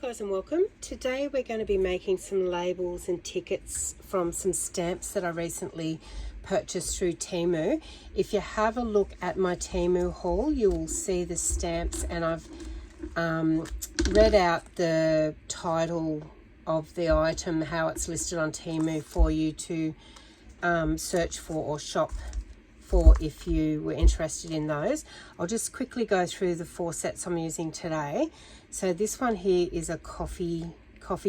guys and welcome. Today we're going to be making some labels and tickets from some stamps that I recently purchased through Temu. If you have a look at my Temu haul, you will see the stamps, and I've read out the title of the item, how it's listed on Temu for you to search for or shop for if you were interested in those. I'll just quickly go through the 4 sets I'm using today. So this one here is a coffee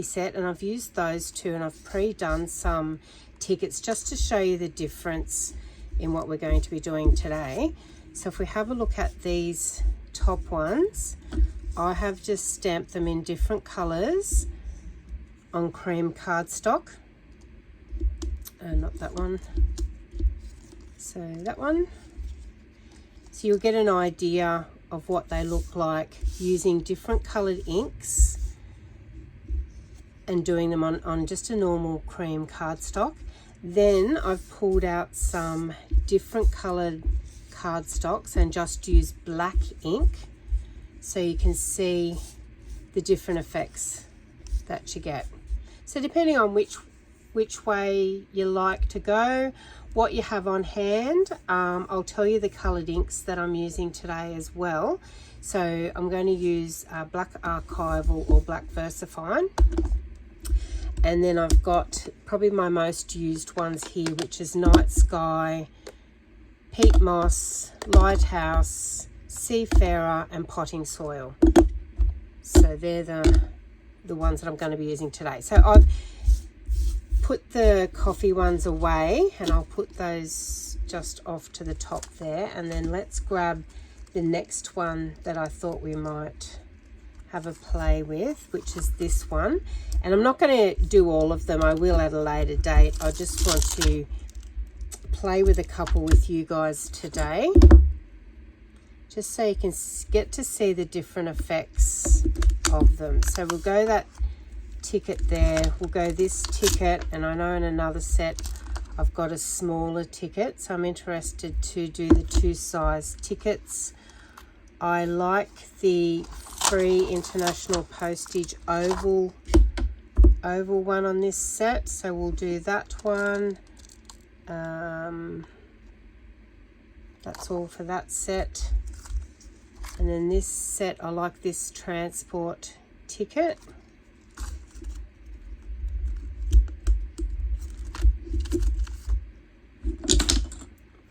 set, and I've used those two, and I've pre-done some tickets just to show you the difference in what we're going to be doing today. So if we have a look at these top ones, I have just stamped them in different colors on cream cardstock. Not that one. So that one. So you'll get an idea of what they look like using different colored inks and doing them on just a normal cream cardstock. Then I've pulled out some different colored cardstocks and just used black ink so you can see the different effects that you get. So depending on which way you like to go, what you have on hand, I'll tell you the colored inks that I'm using today as well. So I'm going to use black archival or black VersaFine, and then I've got probably my most used ones here, which is Night Sky, Peat Moss, Lighthouse, Seafarer, and Potting Soil. So they're the ones that I'm going to be using today. So I've put the coffee ones away, and I'll put those just off to the top there, and then let's grab the next one that I thought we might have a play with, which is this one. And I'm not going to do all of them, I will at a later date. I just want to play with a couple with you guys today, just so you can get to see the different effects of them. So we'll go that ticket there, we'll go this ticket, and I know in another set I've got a smaller ticket, so I'm interested to do the 2 size tickets. I like the free international postage oval one on this set, so we'll do that one. That's all for that set. And then this set, I like this transport ticket.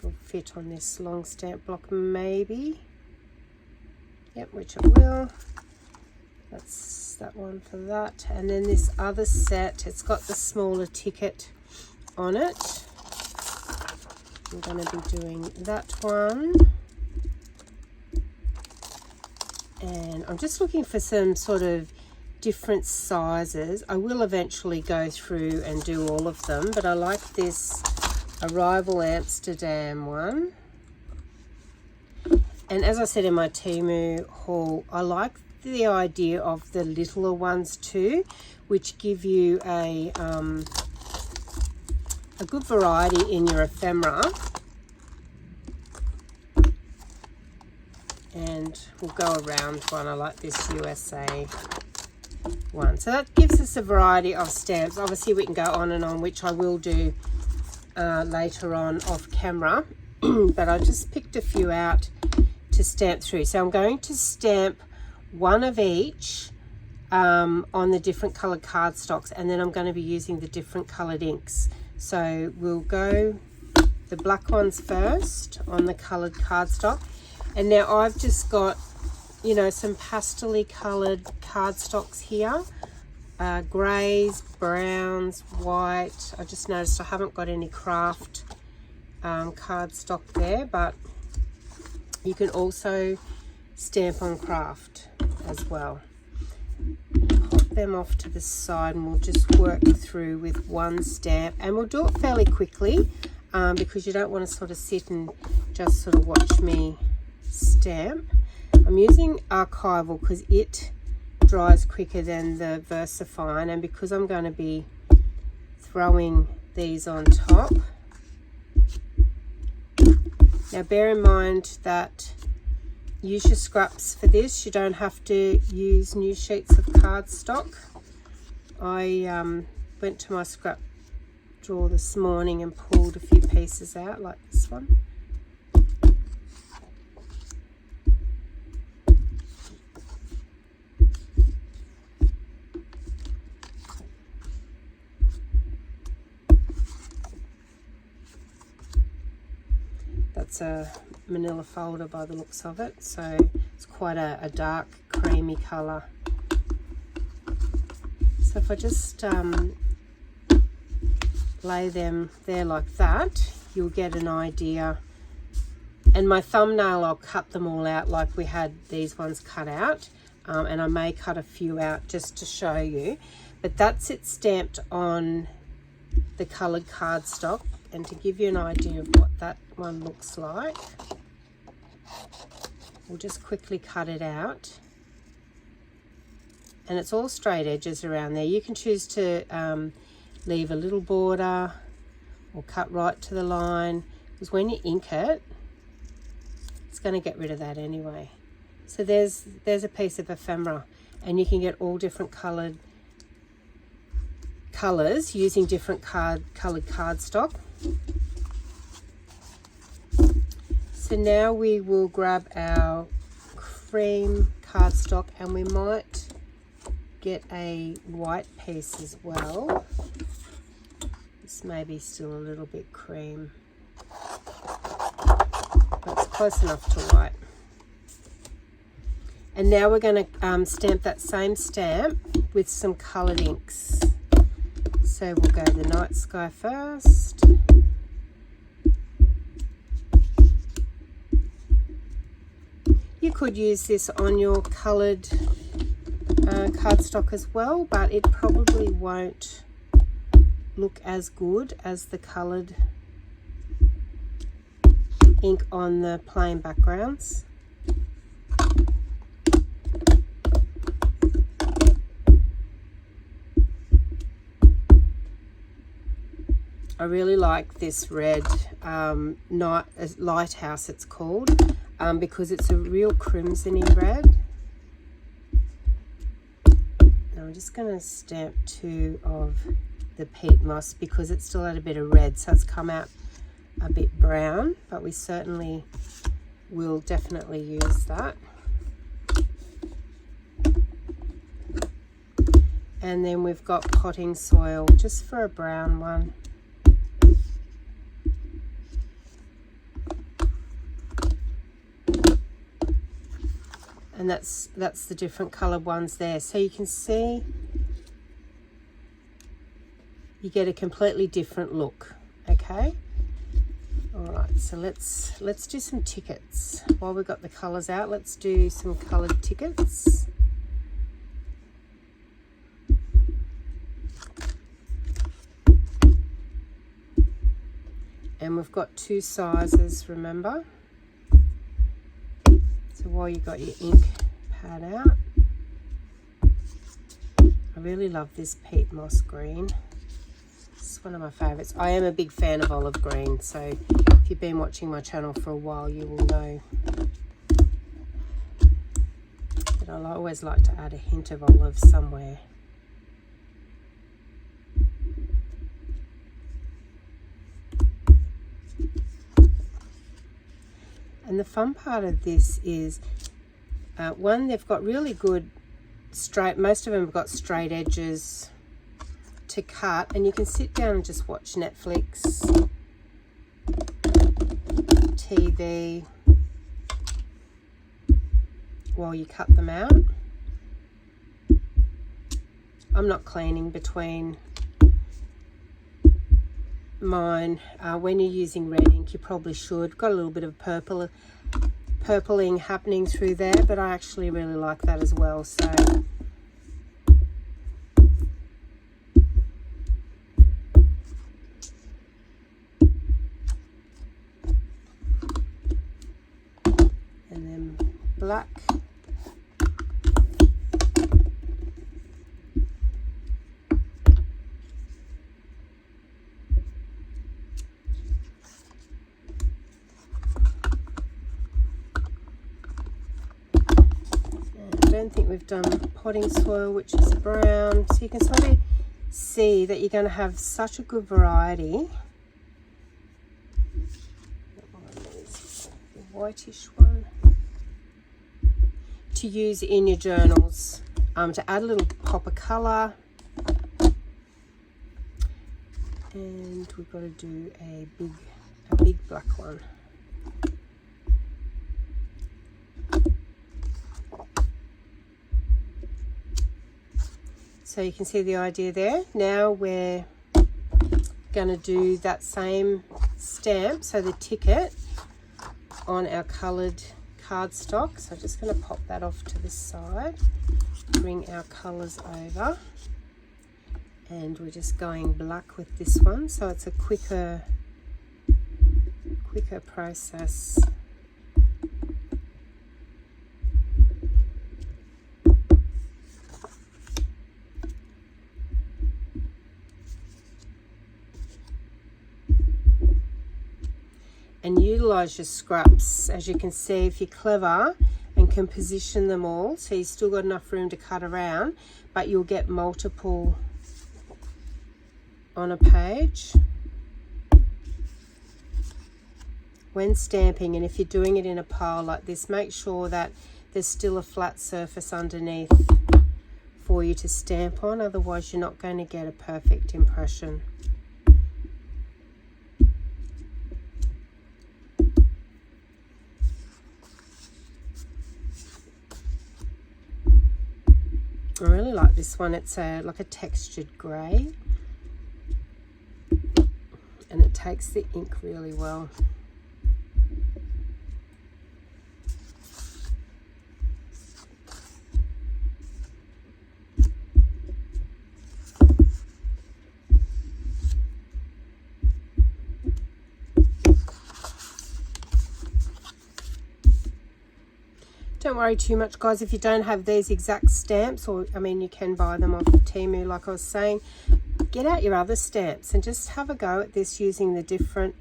Will fit on this long stamp block maybe. Yep, which it will. That's that one for that. And then this other set, it's got the smaller ticket on it. I'm going to be doing that one. And I'm just looking for some sort of different sizes. I will eventually go through and do all of them, but I like this Arrival Amsterdam one. And as I said in my Temu haul, I like the idea of the littler ones too, which give you a good variety in your ephemera. And we'll go around one. I like this USA one. So that gives us a variety of stamps. Obviously we can go on and on, which I will do later on off camera. But I just picked a few out to stamp through. So I'm going to stamp one of each on the different colored cardstocks, and then I'm going to be using the different colored inks. So we'll go the black ones first on the colored cardstock. And now I've just got, you know, some pastel-y colored cardstocks here. Greys, browns, white. I just noticed I haven't got any craft cardstock there, but you can also stamp on craft as well. Pop them off to the side, and we'll just work through with one stamp, and we'll do it fairly quickly because you don't want to sort of sit and just sort of watch me stamp. I'm using archival because it dries quicker than the VersaFine, and because I'm going to be throwing these on top. Now bear in mind that use your scraps for this. You don't have to use new sheets of cardstock. I went to my scrap drawer this morning and pulled a few pieces out like this one. That's a manila folder by the looks of it, so it's quite a dark creamy colour. So if I just lay them there like that, you'll get an idea. And my thumbnail, I'll cut them all out like we had these ones cut out, and I may cut a few out just to show you. But that's it stamped on the coloured cardstock. And to give you an idea of what that one looks like, we'll just quickly cut it out. And it's all straight edges around there. You can choose to leave a little border or cut right to the line, because when you ink it, it's going to get rid of that anyway. So there's a piece of ephemera, and you can get all different colours using different coloured cardstock. So now we will grab our cream cardstock, and we might get a white piece as well. This may be still a little bit cream, but it's close enough to white. And now we're going to stamp that same stamp with some coloured inks. So we'll go the night sky first. You could use this on your coloured cardstock as well, but it probably won't look as good as the coloured ink on the plain backgrounds. I really like this red lighthouse, it's called, because it's a real crimsony red. Now I'm just going to stamp 2 of the peat moss because it's still had a bit of red, so it's come out a bit brown, but we certainly will definitely use that. And then we've got potting soil just for a brown one. And that's the different coloured ones there. So you can see you get a completely different look. Okay. All right. So let's do some tickets while we've got the colours out. Let's do some coloured tickets. And we've got 2 sizes, remember. So while you've got your ink pad out, I really love this peat moss green. It's one of my favourites. I am a big fan of olive green, so if you've been watching my channel for a while, you will know that I always like to add a hint of olive somewhere. And the fun part of this is, one, they've got really good straight, most of them have got straight edges to cut, and you can sit down and just watch Netflix, TV, while you cut them out. I'm not cleaning between mine. When you're using red ink, you probably should. Got a little bit of purpling happening through there, but I actually really like that as well. So and then black. don't think we've done potting soil, which is brown. So you can sort of see that you're going to have such a good variety. The whitish one to use in your journals, to add a little pop of colour. And we've got to do a big black one. So you can see the idea there. Now we're going to do that same stamp, so the ticket, on our coloured cardstock. So I'm just going to pop that off to the side, bring our colours over, and we're just going black with this one, so it's a quicker process. And utilize your scraps, as you can see, if you're clever and can position them all, so you've still got enough room to cut around, but you'll get multiple on a page. When stamping, and if you're doing it in a pile like this, make sure that there's still a flat surface underneath for you to stamp on, otherwise you're not going to get a perfect impression. I really like this one. It's like a textured grey, and it takes the ink really well. Don't worry too much, guys, if you don't have these exact stamps, or I mean you can buy them off Temu like I was saying. Get out your other stamps and just have a go at this using the different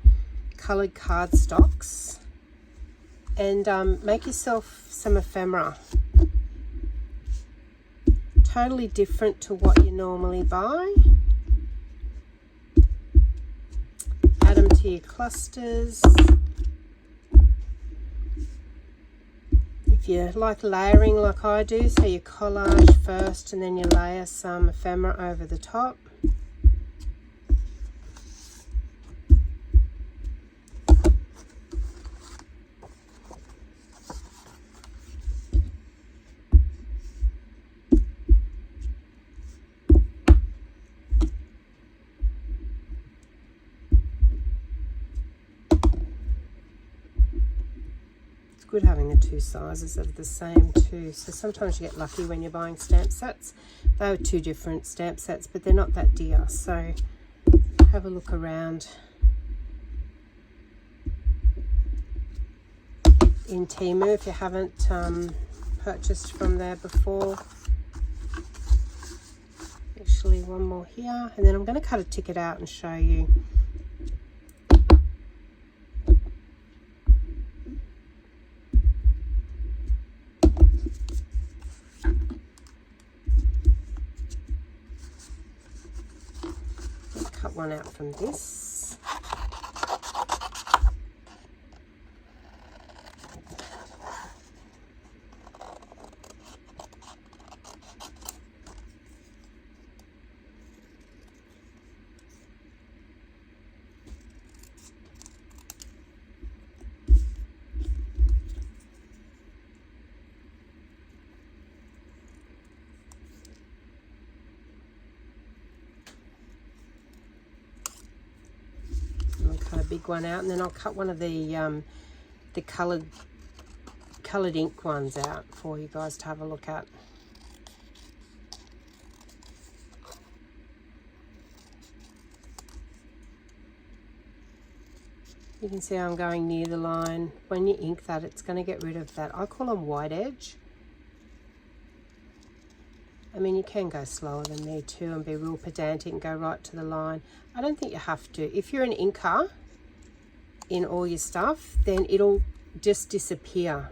coloured cardstocks, and make yourself some ephemera. Totally different to what you normally buy. Add them to your clusters. If you like layering like I do, so you collage first and then you layer some ephemera over the top. Good having the two sizes that are the same too, so sometimes you get lucky when you're buying stamp sets. They were two different stamp sets, but they're not that dear, so have a look around in Temu if you haven't purchased from there before. Actually, one more here, and then I'm going to cut a ticket out and show you. Cut one out from this. Cut a big one out, and then I'll cut one of the coloured ink ones out for you guys to have a look at. You can see I'm going near the line. When you ink that, it's going to get rid of that. I call them white edge. I mean, you can go slower than me too and be real pedantic and go right to the line. I don't think you have to. If you're an inker in all your stuff, then it'll just disappear.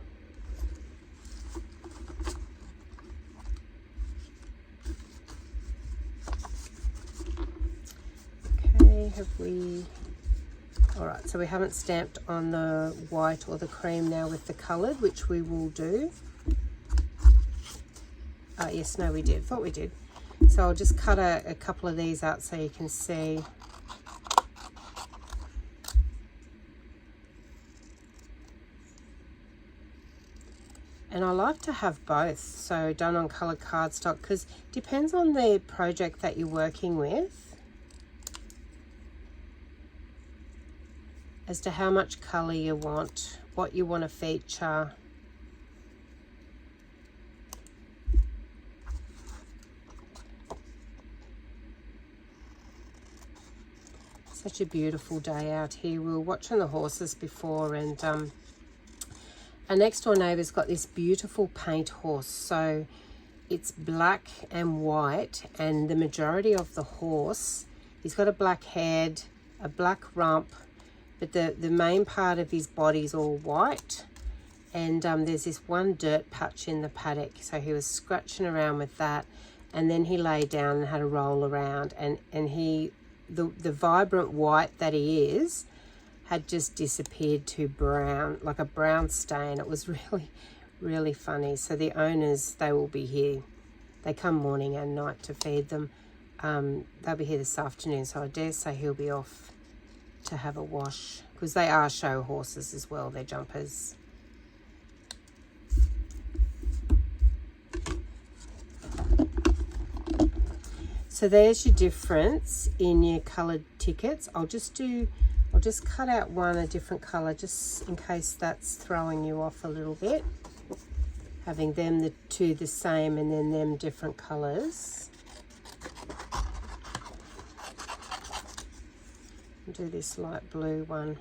have we? All right, so we haven't stamped on the white or the cream now with the coloured, which we will do. Yes, no, we did. Thought we did. So I'll just cut a couple of these out so you can see. And I like to have both, so done on coloured cardstock, because it depends on the project that you're working with as to how much colour you want, what you want to feature. Such a beautiful day out here. We were watching the horses before, and our next door neighbour's got this beautiful paint horse. So it's black and white, and the majority of the horse, he's got a black head, a black rump, but the main part of his body is all white. And there's this one dirt patch in the paddock, so he was scratching around with that, and then he lay down and had a roll around, and the vibrant white that he is had just disappeared to brown, like a brown stain. It was really, really funny. So the owners, they will be here. They come morning and night to feed them. They'll be here this afternoon, so I dare say he'll be off to have a wash, because they are show horses as well, they're jumpers. So there's your difference in your coloured tickets. I'll just cut out one a different colour, just in case that's throwing you off a little bit. Having them the two the same and then them different colours. I'll do this light blue one.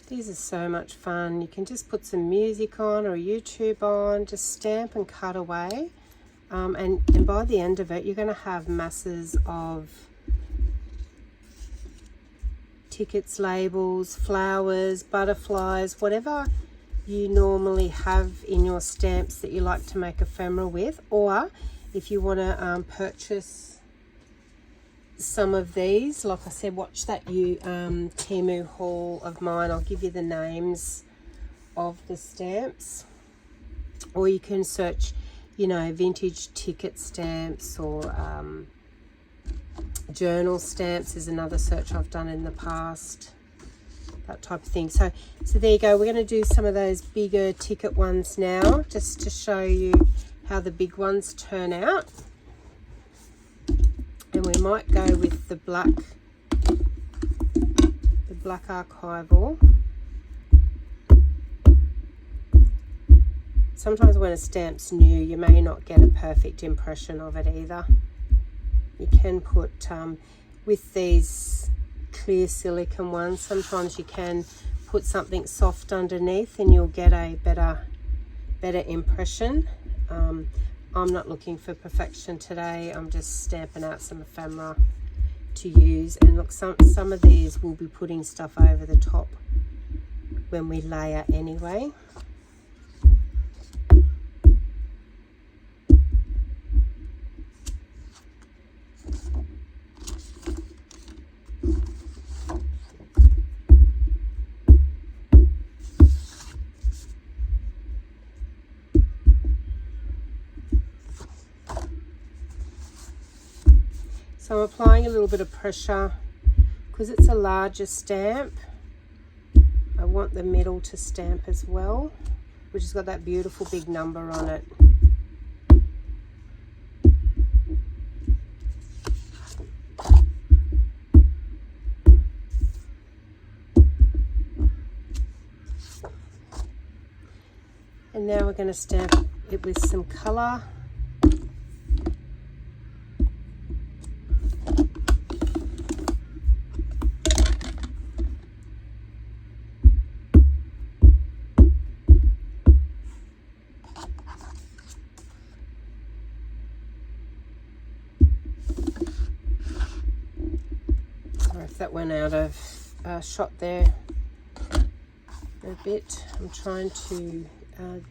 These are so much fun. You can just put some music on or YouTube on, just stamp and cut away. And by the end of it, you're going to have masses of tickets, labels, flowers, butterflies, whatever you normally have in your stamps that you like to make ephemera with. Or if you want to purchase some of these, like I said, watch that Temu haul of mine. I'll give you the names of the stamps, or you can search, you know, vintage ticket stamps, or journal stamps is another search I've done in the past, that type of thing. So there you go. We're going to do some of those bigger ticket ones now, just to show you how the big ones turn out. And we might go with the black archival. Sometimes when a stamp's new, you may not get a perfect impression of it either. You can put, with these clear silicone ones, sometimes you can put something soft underneath and you'll get a better impression. I'm not looking for perfection today. I'm just stamping out some ephemera to use. And look, some of these we'll be putting stuff over the top when we layer anyway. So I'm applying a little bit of pressure because it's a larger stamp. I want the middle to stamp as well, which has got that beautiful big number on it. And now we're going to stamp it with some colour. that went out of shot there a bit. I'm trying to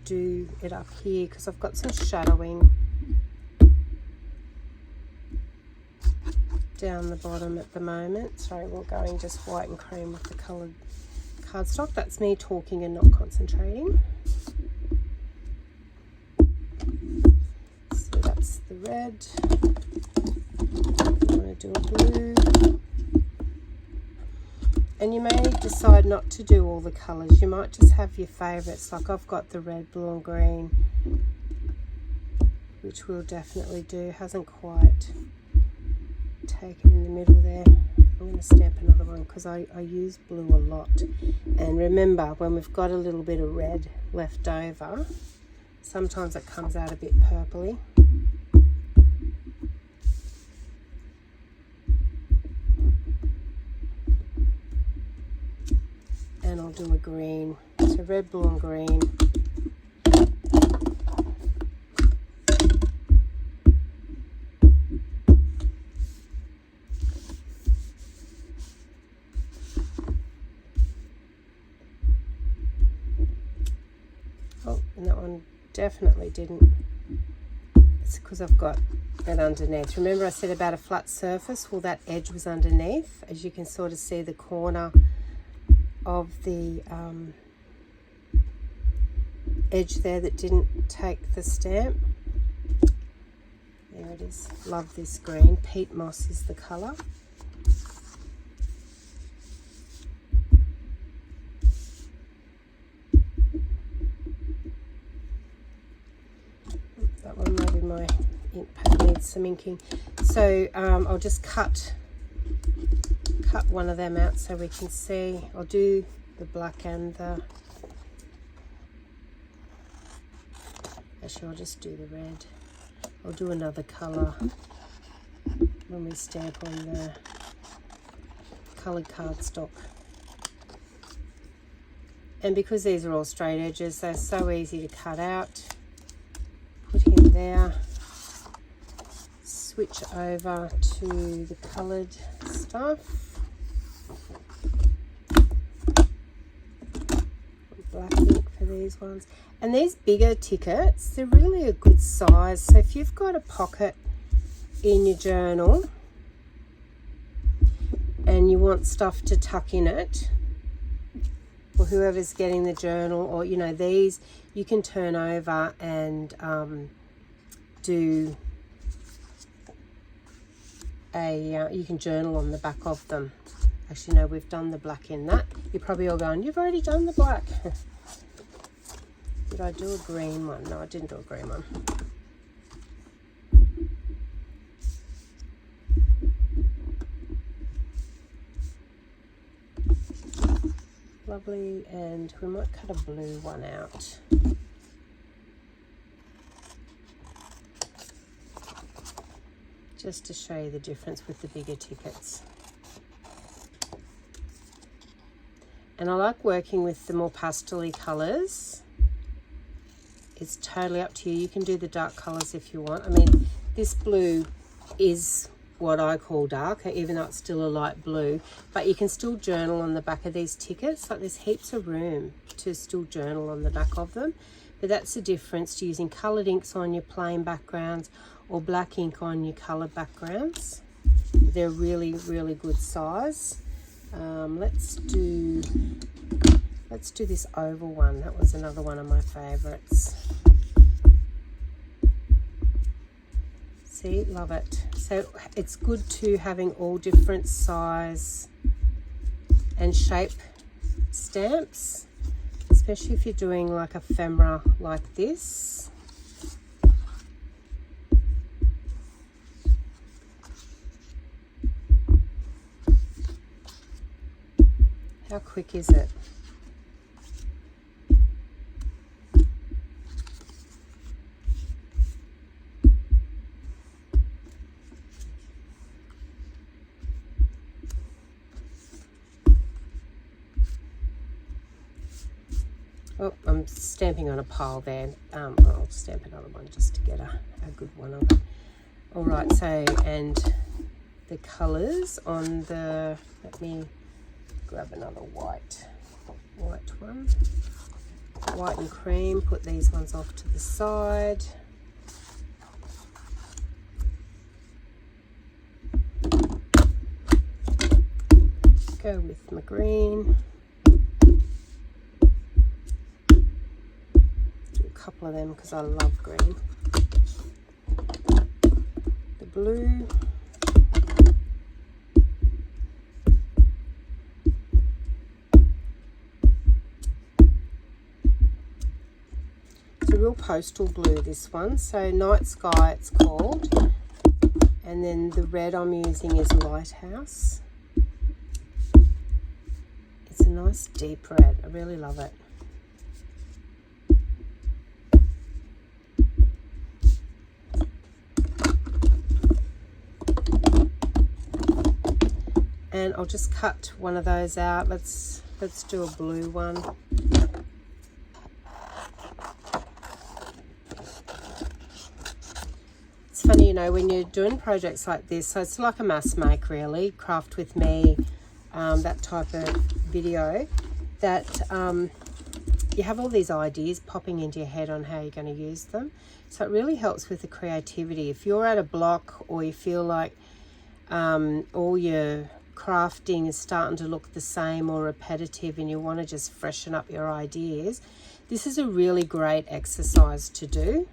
do it up here because I've got some shadowing down the bottom at the moment. Sorry, we're going just white and cream with the coloured cardstock. That's me talking and not concentrating. So that's the red. I'm going to do a blue. And you may decide not to do all the colours. You might just have your favourites. Like I've got the red, blue and green, which we'll definitely do. Hasn't quite taken in the middle there. I'm going to stamp another one because I use blue a lot. And remember, when we've got a little bit of red left over, sometimes it comes out a bit purpley. And I'll do a green. So red, blue and green. Oh, and that one definitely didn't. It's because I've got it underneath. Remember I said about a flat surface? Well, that edge was underneath. As you can sort of see the corner of the edge there that didn't take the stamp. There it is. Love this green. Peat moss is the colour. That one, maybe my ink pad needs some inking. So I'll just cut one of them out so we can see. I'll do the black and the, actually I'll just do the red. I'll do another colour when we stamp on the coloured cardstock. And because these are all straight edges, they're so easy to cut out. Put in there, switch over to the coloured stuff. Black ink for these ones. And these bigger tickets, they're really a good size. So if you've got a pocket in your journal and you want stuff to tuck in it, or whoever's getting the journal, or you know, these you can turn over and do a you can journal on the back of them. Actually no, we've done the black in that. You're probably all going, you've already done the black. Did I do a green one? No, I didn't do a green one. Lovely, and we might cut a blue one out. Just to show you the difference with the bigger tickets. And I like working with the more pastel-y colours. It's totally up to you. You can do the dark colours if you want. I mean, this blue is what I call dark, even though it's still a light blue. But you can still journal on the back of these tickets. Like, there's heaps of room to still journal on the back of them. But that's the difference to using coloured inks on your plain backgrounds or black ink on your coloured backgrounds. They're really, really good size. Let's do this oval one. That was another one of my favorites. See, love it. So it's good to having all different size and shape stamps, especially if you're doing like ephemera like this. How quick is it? Oh, I'm stamping on a pile there. I'll stamp another one just to get a good one of it. All right, so, and the colors on the, let me grab another white one. White and cream, put these ones off to the side. Go with my green. Do a couple of them because I love green. The blue. It's a real postal blue, this one. So Night Sky it's called. And then the red I'm using is Lighthouse. It's a nice deep red. I really love it. And I'll just cut one of those out. Let's do a blue one. It's funny, you know, when you're doing projects like this, so it's like a mass make really, craft with me, that type of video, that you have all these ideas popping into your head on how you're going to use them. So it really helps with the creativity. If you're at a block or you feel like all your crafting is starting to look the same or repetitive and you want to just freshen up your ideas, this is a really great exercise to do.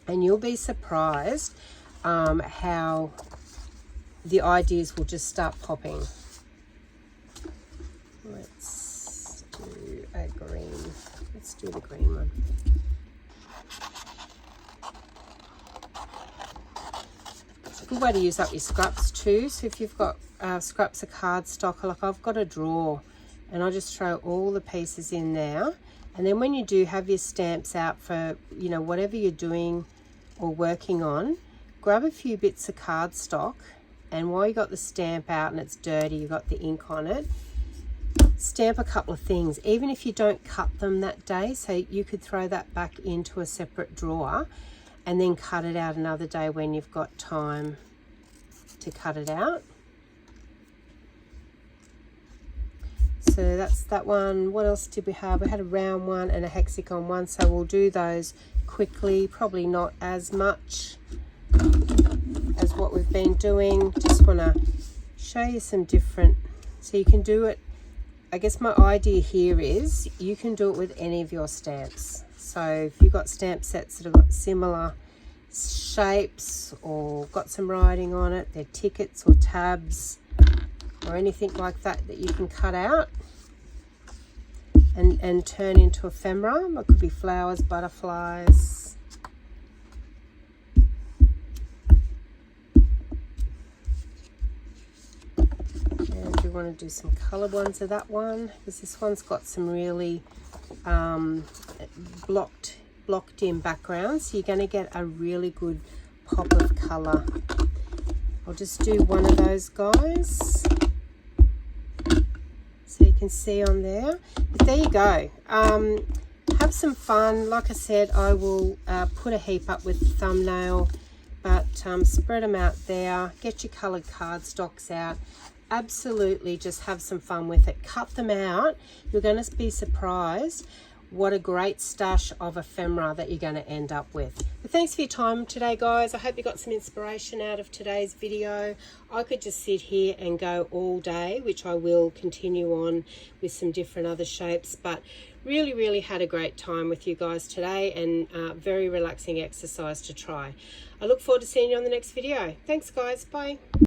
And you'll be surprised how the ideas will just start popping. Let's do a green. Let's do the green one. It's a good way to use up your scraps too. So if you've got scraps of cardstock, like I've got a drawer, and I just throw all the pieces in there. And then when you do have your stamps out for, you know, whatever you're doing or working on, grab a few bits of cardstock, and while you got the stamp out and it's dirty, you got the ink on it, stamp a couple of things, even if you don't cut them that day. So you could throw that back into a separate drawer and then cut it out another day when you've got time to cut it out. So that's that one. What else did we have? We had a round one and a hexagon one, so we'll do those quickly, probably not as much as what we've been doing. Just want to show you some different, so you can do it. I guess my idea here is you can do it with any of your stamps. So if you've got stamp sets that have got similar shapes or got some writing on it, they're tickets or tabs or anything like that that you can cut out and turn into ephemera. It could be flowers, butterflies. And we want to do some coloured ones of that one, because this one's got some really blocked in background, so you're going to get a really good pop of colour. I'll just do one of those guys so you can see on there. But there you go. Have some fun. Like I said, I will put a heap up with the thumbnail, but spread them out there. Get your coloured cardstocks out. Absolutely just have some fun with it. Cut them out. You're going to be surprised what a great stash of ephemera that you're going to end up with. But thanks for your time today, guys. I hope you got some inspiration out of today's video. I could just sit here and go all day, which I will continue on with some different other shapes, but really had a great time with you guys today, and very relaxing exercise to try. I look forward to seeing you on the next video. Thanks, guys. Bye.